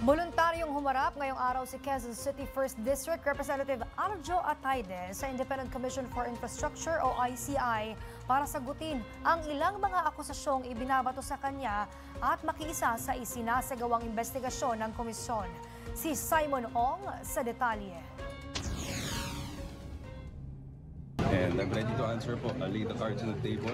Voluntaryong humarap ngayong araw si Quezon City 1st District Representative Arjo Atayde sa Independent Commission for Infrastructure o ICI para sagutin ang ilang mga akusasyong ibinabato sa kanya at makiisa sa isinasagawang investigasyon ng komisyon. Si Simon Ong sa detalye. And I'm ready to answer po. I'll lay the cards on the table.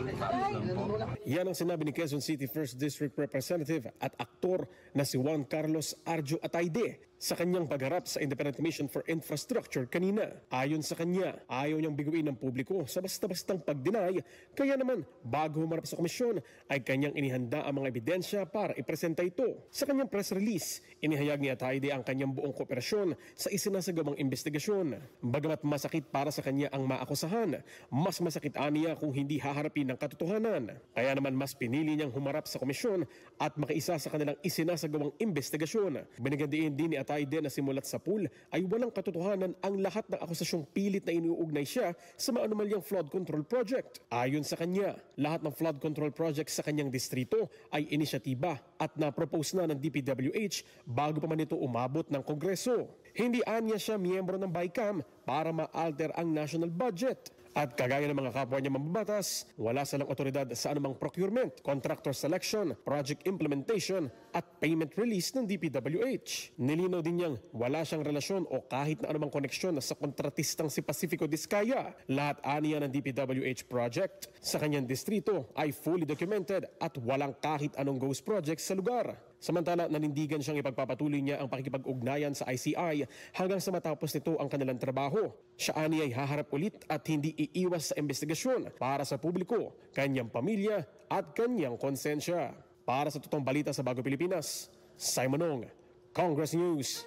Yan ang sinabi ni Quezon City 1st District Representative at aktor na si Juan Carlos Arjo Atayde sa kanyang pagharap sa Independent Commission for Infrastructure kanina. Ayon sa kanya, ayaw niyang biguin ng publiko sa basta-bastang pag-deny, kaya naman bago humarap sa komisyon ay kanyang inihanda ang mga ebidensya para ipresenta ito. Sa kanyang press release, inihayag ni Atayde ang kanyang buong kooperasyon sa isinasagawang investigasyon. Bagamat masakit para sa kanya ang maakusahan, mas masakit aniya kung hindi haharapin ng katotohanan. Kaya naman mas pinili niyang humarap sa komisyon at makiisa sa kanilang isinasagawang investigasyon. Binigyan din ni Atayde na simulat sa pool ay walang katotohanan ang lahat ng akusasyong pilit na iniuugnay siya sa maanumalyang flood control project. Ayon sa kanya, lahat ng flood control project sa kanyang distrito ay inisyatiba at na-propose na ng DPWH bago pa man ito umabot ng Kongreso. Hindi anya siya miyembro ng BICAM para ma-alter ang national budget. At kagaya ng mga kapwa niya mambabatas, wala silang otoridad sa anumang procurement, contractor selection, project implementation at payment release ng DPWH. Nilinaw din niyang wala siyang relasyon o kahit na anumang koneksyon sa kontratistang si Pacifico Discaya. Lahat aniya ng DPWH project sa kanyang distrito ay fully documented at walang kahit anong ghost project sa lugar. Samantala, nanindigan siyang ipagpapatuloy niya ang pakikipag-ugnayan sa ICI hanggang sa matapos nito ang kanilang trabaho. Siya ay haharap ulit at hindi iiwas sa investigasyon para sa publiko, kanyang pamilya at kanyang konsensya. Para sa totoong balita sa Bago Pilipinas, Simon Ong, Congress News.